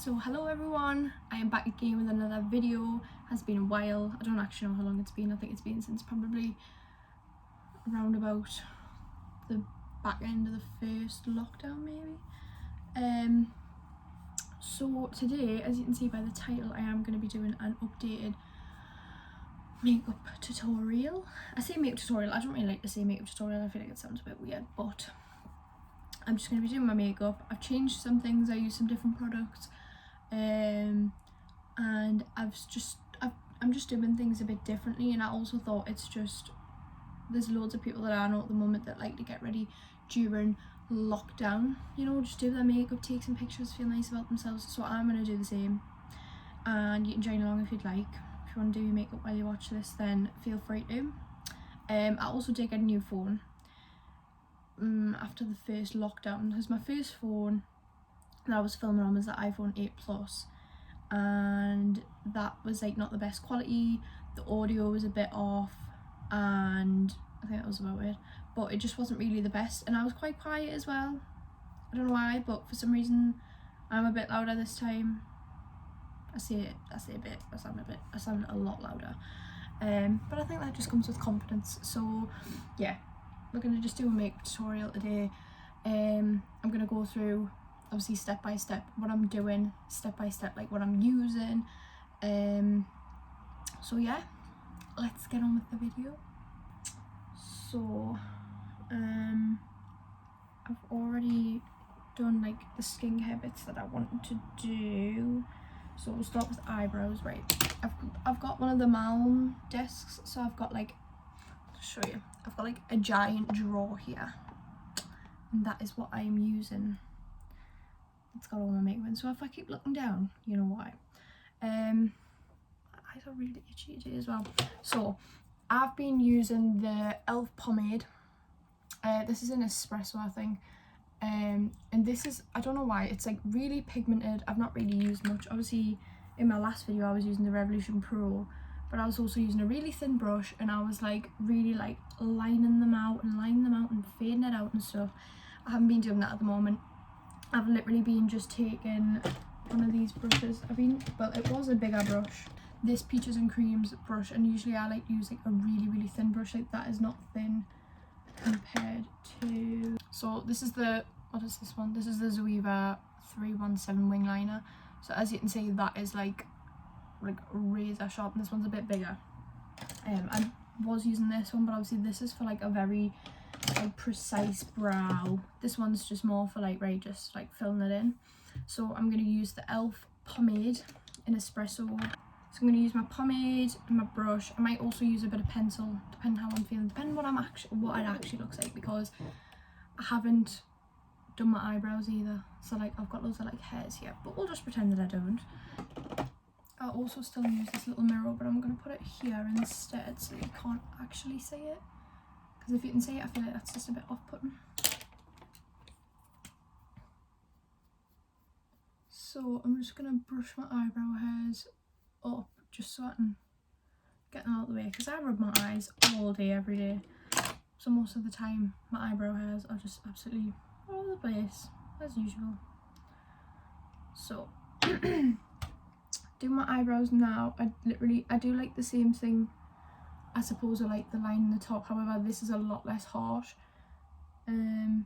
So hello everyone, I am back again with another video. Has been a while. I don't actually know how long it's been. I think it's been since probably around about the back end of the first lockdown maybe. So today, as you can see by the title, I am going to be doing an updated makeup tutorial. I say makeup tutorial, I don't really like to say makeup tutorial, I feel like it sounds a bit weird, but I'm just going to be doing my makeup. I've changed some things, I use some different products, and I'm just doing things a bit differently. And I also thought there's loads of people that I know at the moment that like to get ready during lockdown, you know, just do their makeup, take some pictures, feel nice about themselves. So I'm going to do the same, and you can join along if you'd like. If you want to do your makeup while you watch this, then feel free to. I also did get a new phone after the first lockdown, because my first phone that I was filming on was the iPhone 8 Plus, and that was like not the best quality. The audio was a bit off, and I think that was about it, but it just wasn't really the best, and I was quite quiet as well. I don't know why, but for some reason I'm a bit louder this time. I sound a lot louder, but I think that just comes with confidence. So yeah, we're gonna just do a makeup tutorial today. I'm gonna go through obviously step by step what I'm doing, step by step like what I'm using. So yeah, let's get on with the video. So I've already done like the skincare bits that I wanted to do. So we'll start with eyebrows, right? I've got one of the Malm desks, so I've got like, to show you, I've got like a giant drawer here, and that is what I am using. It's got all my makeup in, so if I keep looking down, you know why. My eyes are really itchy today as well. So I've been using the e.l.f. pomade. This is an espresso, I think. And this is, I don't know why, it's like really pigmented. I've not really used much. Obviously in my last video I was using the Revolution Pro, but I was also using a really thin brush, and I was like really like lining them out and fading it out and stuff. I haven't been doing that at the moment. I've literally been just taking one of these brushes. Well, it was a bigger brush, this Peaches and Creams brush, and usually I like to use like a really thin brush. Like that is not thin compared to, so this is the, what is this one? This is the Zoeva 317 wing liner. So as you can see, that is like razor sharp, and this one's a bit bigger. I was using this one, but obviously this is for like a very like precise brow. This one's just more for like just like filling it in. So I'm going to use the e.l.f. pomade in espresso. So I'm going to use my pomade and my brush. I might also use a bit of pencil, depending how I'm feeling, depending what it actually looks like, because I haven't done my eyebrows either. So like I've got loads of like hairs here, but we'll just pretend that I don't. I'll also still use this little mirror, but I'm going to put it here instead so you can't actually see it. Because if you can see it, I feel like that's just a bit off-putting. So I'm just going to brush my eyebrow hairs up just so I can get them out of the way, because I rub my eyes all day every day, so most of the time my eyebrow hairs are just absolutely all over the place as usual. So do my eyebrows now. I do like the same thing, I suppose. I like the line in the top, however this is a lot less harsh, and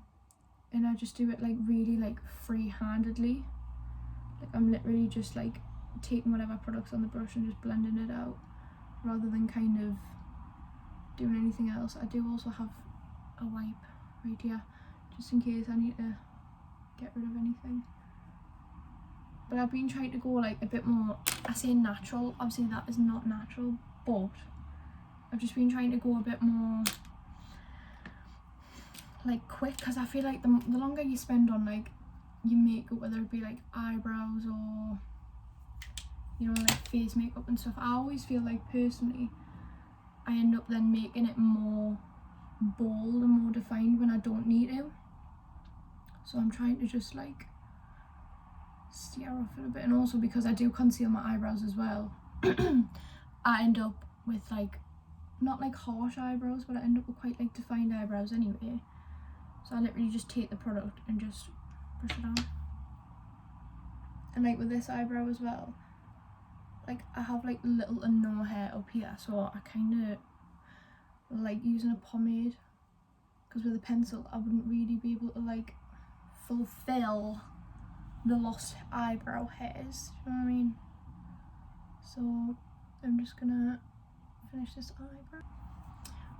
I just do it like really like free-handedly. Like I'm literally just like taking whatever products on the brush and just blending it out, rather than kind of doing anything else. I do also have a wipe right here, just in case I need to get rid of anything. But I've been trying to go like a bit more, I say natural, obviously that is not natural, but I've just been trying to go a bit more like quick, because I feel like the longer you spend on like your makeup, whether it be like eyebrows or, you know, like face makeup and stuff, I always feel like personally I end up then making it more bold and more defined when I don't need to. So I'm trying to just like steer off it a bit, and also because I do conceal my eyebrows as well, I end up with like not like harsh eyebrows, but I end up with quite like defined eyebrows anyway. So I literally just take the product and just brush it on. And like with this eyebrow as well, like I have like little to no hair up here, so I kind of like using a pomade, because with a pencil I wouldn't really be able to like fulfill the lost eyebrow hairs, do you know what I mean? So I'm just gonna finish this eyebrow.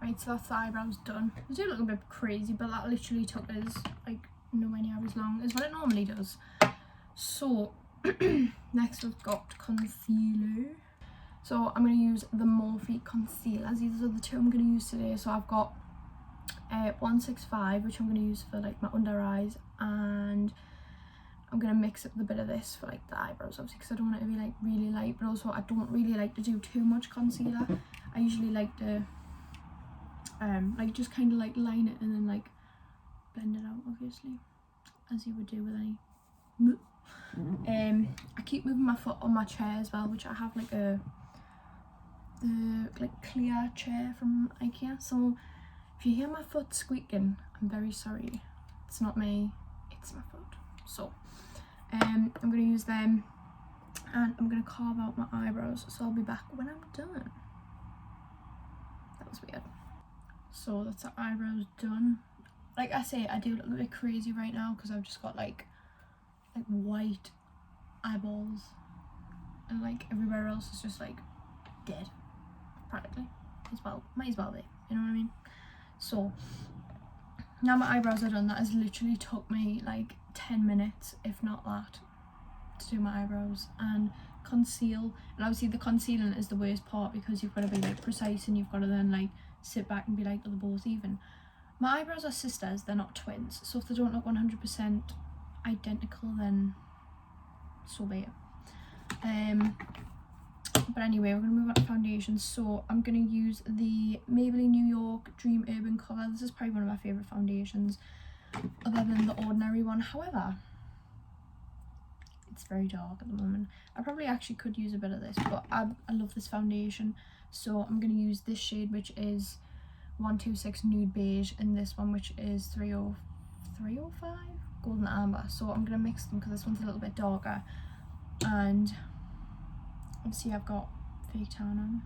Right, so that's the eyebrows done. They do look a bit crazy, but that literally took us like nowhere near as long as what it normally does. So next we've got concealer. So I'm going to use the Morphe concealers. These are the two I'm going to use today. So I've got 165, which I'm going to use for like my under eyes, and I'm going to mix up with a bit of this for like the eyebrows, obviously, because I don't want it to be like really light, but also I don't really like to do too much concealer. I usually like to like just kind of like line it and then like blend it out, obviously, as you would do with any. I keep moving my foot on my chair as well, which I have like the like clear chair from IKEA. So if you hear my foot squeaking, I'm very sorry. It's not me, it's my foot. So I'm gonna use them, and I'm gonna carve out my eyebrows. So I'll be back when I'm done. That was weird. So that's the eyebrows done. Like I say, I do look a bit crazy right now because I've just got like white eyeballs, and like everywhere else is just like dead practically. Might as well be, you know what I mean? So now my eyebrows are done. That has literally took me like 10 minutes, if not that, to do my eyebrows and conceal. And obviously the concealing is the worst part, because you've got to be like precise, and you've got to then like sit back and be like, are they both even? My eyebrows are sisters, they're not twins, so if they don't look 100% identical, then so be it. But anyway, we're going to move on to foundation. So I'm going to use the Maybelline New York Dream Urban Cover. This is probably one of my favourite foundations, other than the ordinary one. However, it's very dark at the moment. I probably actually could use a bit of this, but I love this foundation. So I'm going to use this shade, which is 126 Nude Beige, and this one, which is 305 Golden Amber. So I'm going to mix them because this one's a little bit darker, and obviously I've got fake tan on,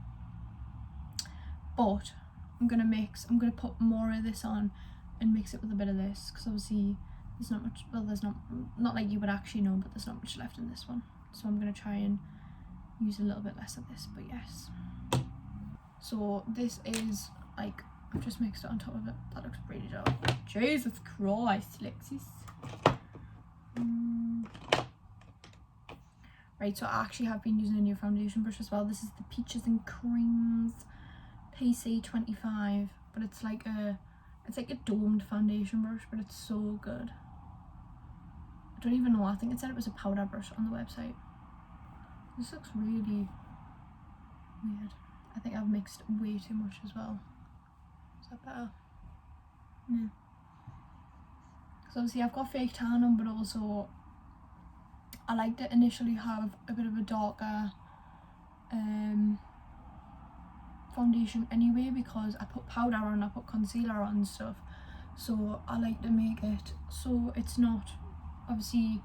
but I'm going to put more of this on and mix it with a bit of this, because obviously there's not much, well, there's not like you would actually know, but there's not much left in this one. So I'm going to try and use a little bit less of this, but yes. So this is like, I've just mixed it on top of it. That looks pretty dark. Jesus Christ, Lexis. Right, so I actually have been using a new foundation brush as well. This is the Peaches and Creams PC25, but it's like a domed foundation brush, but it's so good. I don't even know, I think it said it was a powder brush on the website. This looks really weird. I think I've mixed way too much as well. Is that better? Yeah. Because obviously I've got fake tan on, but also I like to initially have a bit of a darker foundation anyway, because I put powder on, I put concealer on and stuff. So I like to make it so it's not, obviously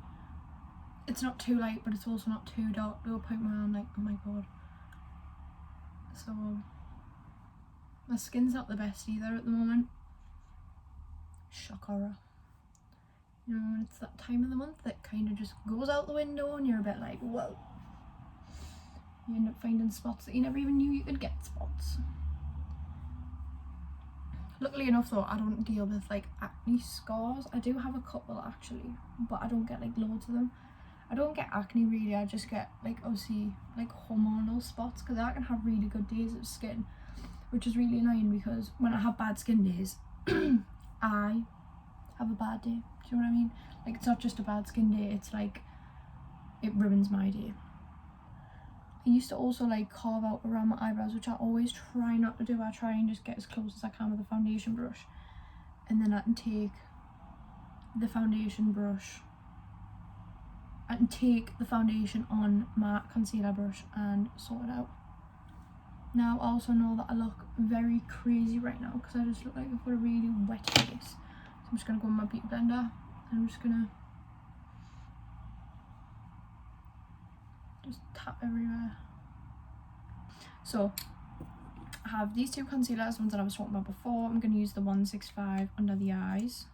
it's not too light, but it's also not too dark to a point where I'm like, oh my god. So my skin's not the best either at the moment. Shock horror. You know, it's that time of the month that kind of just goes out the window, and you're a bit like, whoa. You end up finding spots that you never even knew you could get spots. Luckily enough though, I don't deal with like acne scars. I do have a couple actually, but I don't get like loads of them. I don't get acne really, I just get like obviously like hormonal spots, because I can have really good days of skin, which is really annoying, because when I have bad skin days I have a bad day. Do you know what I mean? Like, it's not just a bad skin day, it's like it ruins my day. I used to also like carve out around my eyebrows, which I always try not to do. I try and just get as close as I can with a foundation brush, and then I can take the foundation brush, I can take the foundation on my concealer brush and sort it out. Now I also know that I look very crazy right now because I just look like I've got a really wet face. So I'm just going to go on my beauty blender and I'm just going to just tap everywhere. So I have these two concealers, the ones that I was talking about before. I'm going to use the 165 under the eyes.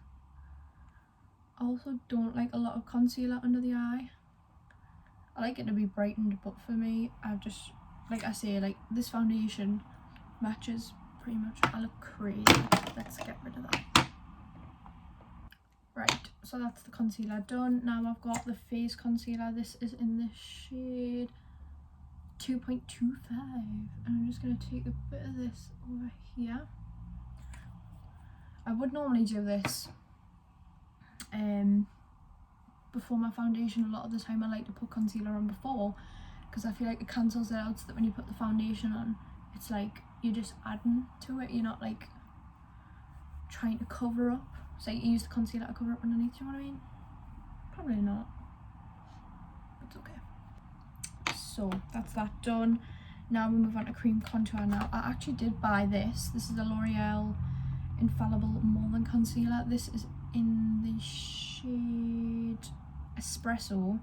I also don't like a lot of concealer under the eye. I like it to be brightened, but for me, I've just, like I say, like this foundation matches pretty much. I look crazy. Let's get rid of that. Right, so that's the concealer done. Now I've got the face concealer. This is in the shade 2.25, and I'm just going to take a bit of this over here. I would normally do this before my foundation. A lot of the time I like to put concealer on before, because I feel like it cancels it out, so that when you put the foundation on, it's like you're just adding to it, you're not like trying to cover up. So you use the concealer to cover up underneath, you know what I mean? Probably not, but it's okay. So that's that done. Now we move on to cream contour. Now I actually did buy this. This is the L'Oreal Infallible More Than Concealer. This is in the shade Espresso.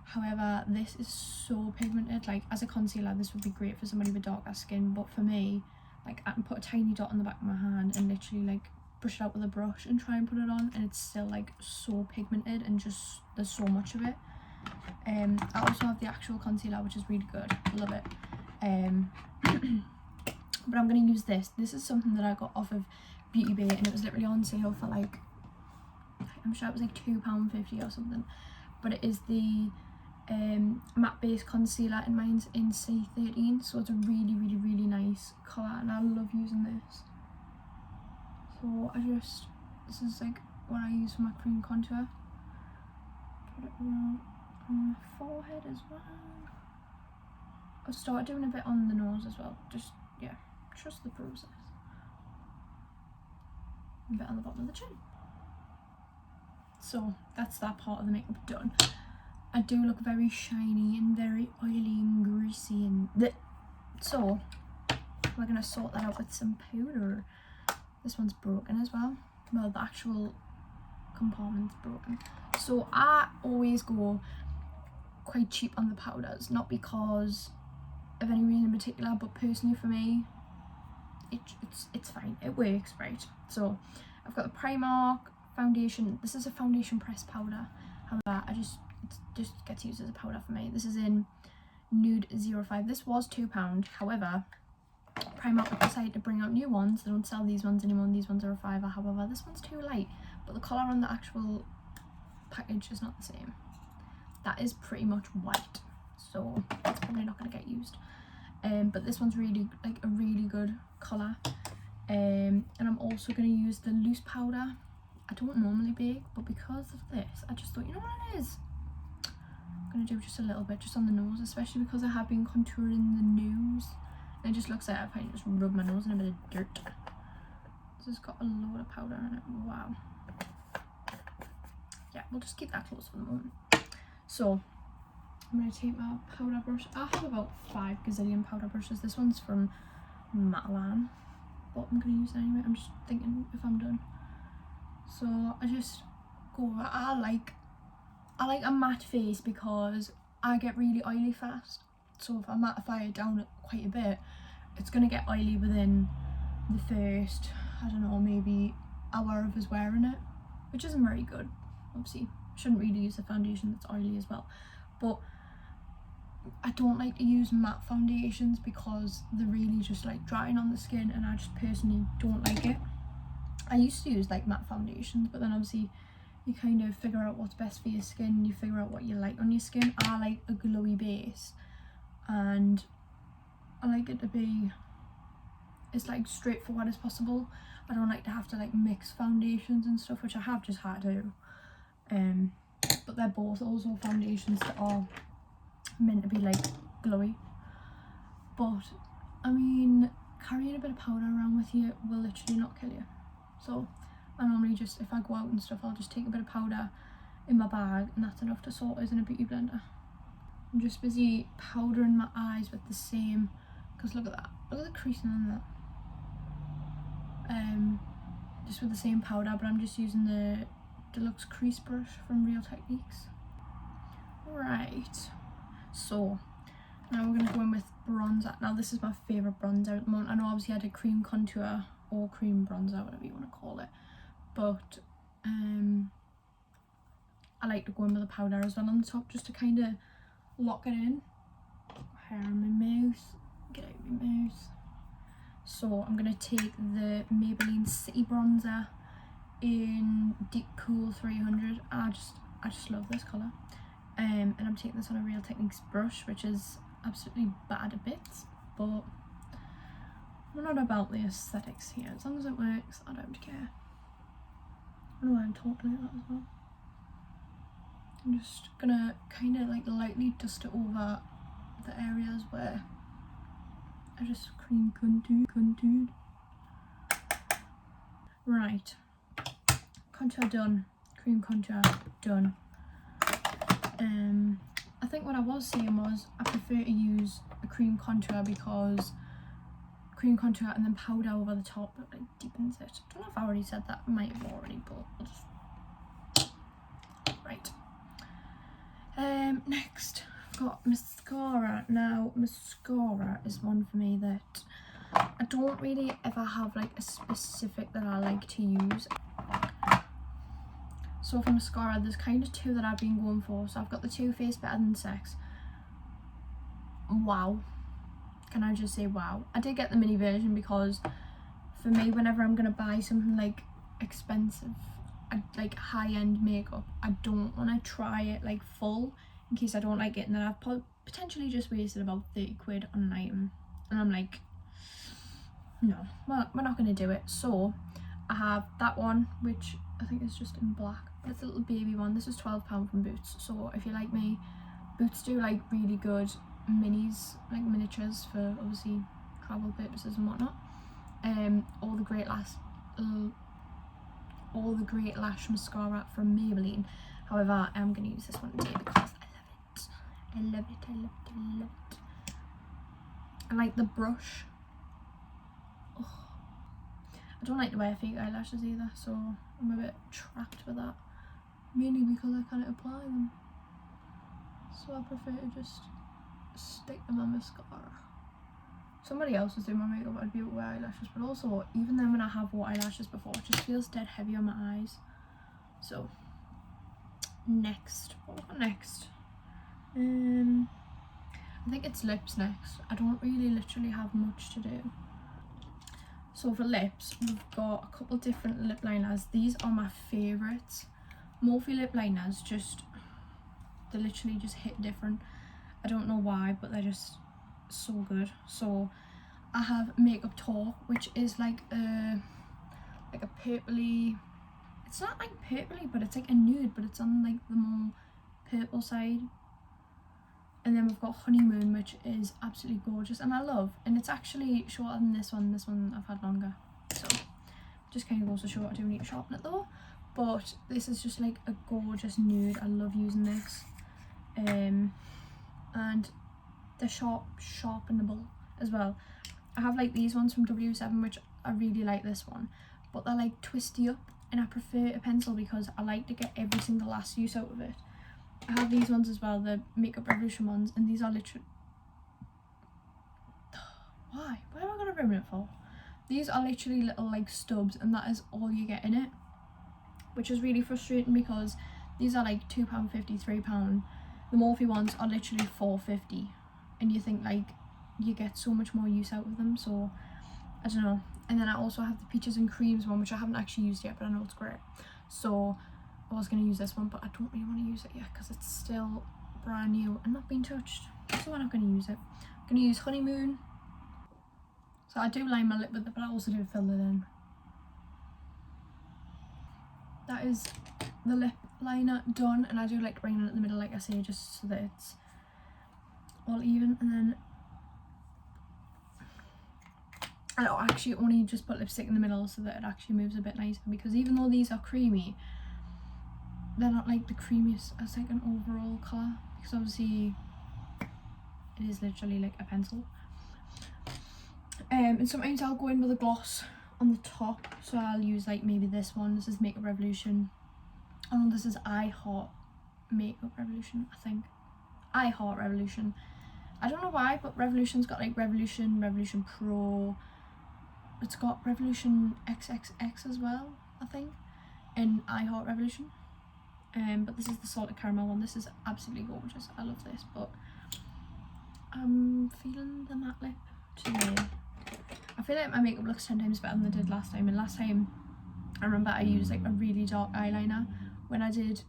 However, this is so pigmented. Like as a concealer, this would be great for somebody with darker skin, but for me, like I can put a tiny dot on the back of my hand and literally like brush it out with a brush and try and put it on, and it's still like so pigmented, and just there's so much of it. I also have the actual concealer, which is really good. Love it. But I'm going to use this. This is something that I got off of Beauty Bay, and it was literally on sale for like, I'm sure it was like £2.50 or something. But it is the matte base concealer, and mine's in C13, so it's a really really nice colour, and I love using this. So this is like what I use for my cream contour. Put it around on my forehead as well. I'll start doing a bit on the nose as well. Just, yeah, trust the process. A bit on the bottom of the chin. So that's that part of the makeup done. I do look very shiny and very oily and greasy, and so we're gonna sort that out with some powder. This one's broken as well. Well, the actual compartment's broken. So I always go quite cheap on the powders, not because of any reason in particular, but personally for me, it's fine. It works, right? So I've got the Primark foundation. This is a foundation pressed powder. However, it just gets used as a powder for me. This is in Nude 05. This was £2. However, Primark decided to bring out new ones. They don't sell these ones anymore. These ones are a £5. However, this one's too light, but the colour on the actual package is not the same. That is pretty much white, so it's probably not going to get used. But this one's really like a really good colour. And I'm also going to use the loose powder. I don't normally bake, but because of this, I just thought, you know what it is? I'm going to do just a little bit, just on the nose, especially because I have been contouring the nose. And it just looks like I can just rub my nose in a bit of dirt. This has got a load of powder in it. Wow. Yeah, we'll just keep that close for the moment. So I'm going to take my powder brush. I have about 5 gazillion powder brushes. This one's from Matalan, but I'm going to use it anyway. I'm just thinking if I'm done. So I just go over. I like a matte face because I get really oily fast. So if I mattify it down quite a bit, it's going to get oily within the first, I don't know, maybe hour of us wearing it, which isn't very good. Obviously, shouldn't really use a foundation that's oily as well. But I don't like to use matte foundations because they're really just like drying on the skin, and I just personally don't like it. I used to use like matte foundations, but then obviously you kind of figure out what's best for your skin, you figure out what you like on your skin. I like a glowy base, and I like it to be as like straightforward as possible. I don't like to have to like mix foundations and stuff, which I have just had to. But they're both also foundations that are meant to be like glowy. But I mean, carrying a bit of powder around with you will literally not kill you. So I normally just, if I go out and stuff, I'll just take a bit of powder in my bag, and that's enough to sort us in a beauty blender. I'm just busy powdering my eyes with the same, because look at that, look at the creasing on that. Just with the same powder, but I'm just using the Deluxe crease brush from Real Techniques. Right, So now we're going to go in with bronzer. Now this is my favourite bronzer at the moment. I know obviously I did cream contour or cream bronzer, whatever you want to call it, but I like to go in with a powder as well on the top just to kind of lock it in. Hair in my mouth, get out my mouth. So I'm going to take the Maybelline City Bronzer in Deep Cool 300. I just love this colour. And I'm taking this on a Real Techniques brush, which is absolutely bad at bits, but we're not about the aesthetics here. As long as it works, I don't care. I don't know why I'm talking like that as well. I'm just gonna kind of like lightly dust it over the areas where I just cream contoured. Right, contour done, cream contour done. I think what I was saying was I prefer to use a cream contour because cream contour and then powder over the top, it like deepens it. I don't know if I already said that, I might have already, but I'll just... Right. Next I've got mascara. Now mascara is one for me that I don't really ever have like a specific that I like to use. So for mascara, there's kind of two that I've been going for. So I've got the Too Faced Better Than Sex. Wow. Can I just say wow? I did get the mini version because for me, whenever I'm going to buy something like expensive, like high-end makeup, I don't want to try it like full in case I don't like it. And then I've potentially just wasted about 30 quid on an item. And I'm like, no, well, we're not going to do it. So I have that one, which I think is just in black. It's a little baby one. This is £12 from Boots. So if you like me, Boots do like really good minis, like miniatures for obviously travel purposes and whatnot. All the Great Lash mascara from Maybelline. However, I'm going to use this one today because I love it. I like the brush. Oh. I don't like to wear fake eyelashes either, so I'm a bit trapped with that. Mainly because I can't apply them. So I prefer to just stick them on mascara. Somebody else was doing my makeup, I'd be able to wear eyelashes, but also even then when I have wore eyelashes before, it just feels dead heavy on my eyes. So next, what have I got next? I think it's lips next. I don't really literally have much to do. So for lips, we've got a couple different lip liners. These are my favourites. Morphe lip liners, they literally just hit different. I don't know why, but they're just so good. So I have Makeup Talk, which is like a purpley, it's not like purpley, but it's like a nude, but it's on like the more purple side. And then we've got Honeymoon, which is absolutely gorgeous and I love, and it's actually shorter than this one. This one I've had longer, so just kind of goes to show I do need to sharpen it though. But this is just like a gorgeous nude. I love using this. And they're sharpenable as well. I have like these ones from W7, which I really like this one, but they're like twisty up, and I prefer a pencil because I like to get every single last use out of it. I have these ones as well, the Makeup Revolution ones, and these are literally... Why am I gonna ruin it for? These are literally little like stubs, and that is all you get in it, which is really frustrating because these are like £2.50, £3. The Morphe ones are literally £4.50, and you think like you get so much more use out of them. So I don't know. And then I also have the Peaches and Creams one, which I haven't actually used yet, but I know it's great. So I was going to use this one, but I don't really want to use it yet because it's still brand new and not being touched, so I'm not going to use it. I'm going to use Honeymoon. So I do line my lip with it, but I also do fill it in. That is the lip liner done, and I do like to bring it in at the middle, like I say, just so that it's all even. And then I'll actually only just put lipstick in the middle so that it actually moves a bit nicer, because even though these are creamy, they're not like the creamiest as like an overall colour, because obviously it is literally like a pencil. And sometimes I'll go in with a gloss on the top, so I'll use like maybe this one. This is Makeup Revolution. Oh no, this is I Heart Makeup Revolution, I think. I Heart Revolution. I don't know why, but Revolution's got like Revolution Pro. It's got Revolution XXX as well, I think, in I Heart Revolution. But this is the salted caramel one. This is absolutely gorgeous. I love this, but I'm feeling the matte lip today. I feel like my makeup looks 10 times better than it did last time. And last time, I remember I used like a really dark eyeliner when I did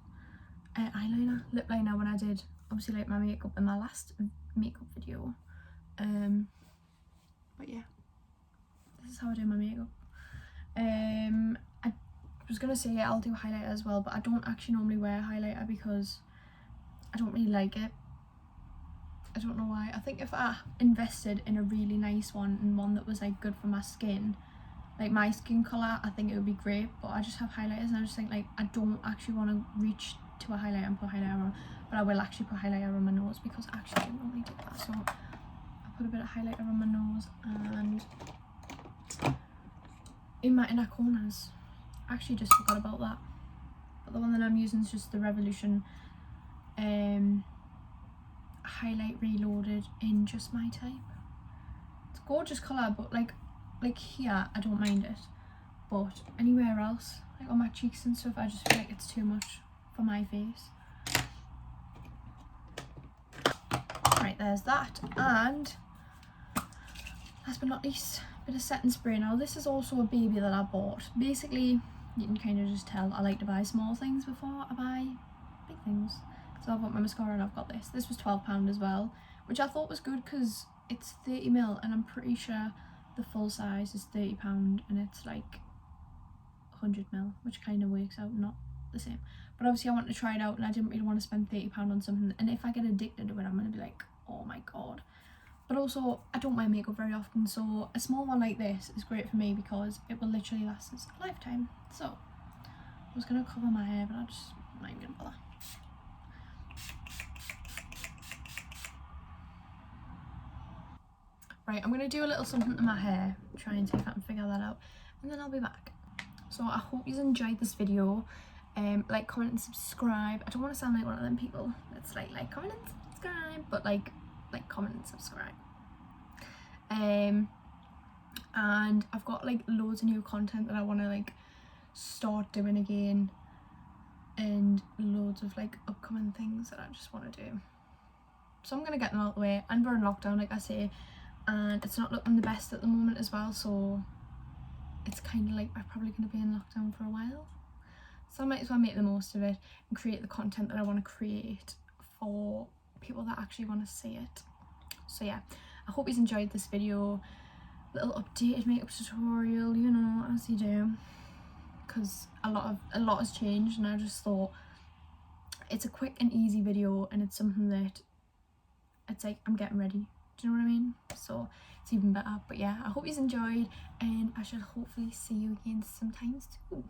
lip liner when I did obviously like my makeup in my last makeup video. But yeah, this is how I do my makeup. I was gonna say I'll do highlighter as well, but I don't actually normally wear highlighter because I don't really like it. I don't know why. I think if I invested in a really nice one and one that was like good for my skin, like my skin colour, I think it would be great. But I just have highlighters and I just think like I don't actually want to reach to a highlighter and put highlighter on, but I will actually put highlighter on my nose because actually I don't normally do that. So I put a bit of highlighter on my nose and in my inner corners. I actually just forgot about that. But the one that I'm using is just the Revolution highlight reloaded in Just My Type. It's a gorgeous colour, but like here I don't mind it, but anywhere else, like on my cheeks and stuff, I just feel like it's too much for my face. Right, there's that. And last but not least, a bit of setting spray. Now this is also a baby that I bought. Basically, you can kind of just tell I like to buy small things before I buy big things. So I've got my mascara and I've got this. This was £12 as well, which I thought was good because it's 30ml and I'm pretty sure the full size is £30 and it's like 100ml, which kind of works out not the same. But obviously I wanted to try it out and I didn't really want to spend £30 on something, and if I get addicted to it I'm going to be like, oh my god. But also I don't wear makeup very often, so a small one like this is great for me because it will literally last us a lifetime. So I was going to cover my hair, but I'm not even going to bother. Right, I'm going to do a little something to my hair, try and see if I can figure that out, and then I'll be back. So I hope you enjoyed this video. Like, comment and subscribe. I don't want to sound like one of them people that's like, comment and subscribe, but like comment and subscribe. And I've got like loads of new content that I want to like start doing again, and loads of like upcoming things that I just want to do. So I'm going to get them out of the way, and we're in lockdown like I say, and it's not looking the best at the moment as well, so it's kind of like I'm probably going to be in lockdown for a while, so I might as well make the most of it and create the content that I want to create for people that actually want to see it. So yeah, I hope you enjoyed this video, little updated makeup tutorial, you know, as you do, because a lot has changed, and I just thought it's a quick and easy video, and it's something that it's like I'm getting ready. Do you know what I mean? So it's even better. But yeah, I hope you enjoyed, and I shall hopefully see you again sometimes too.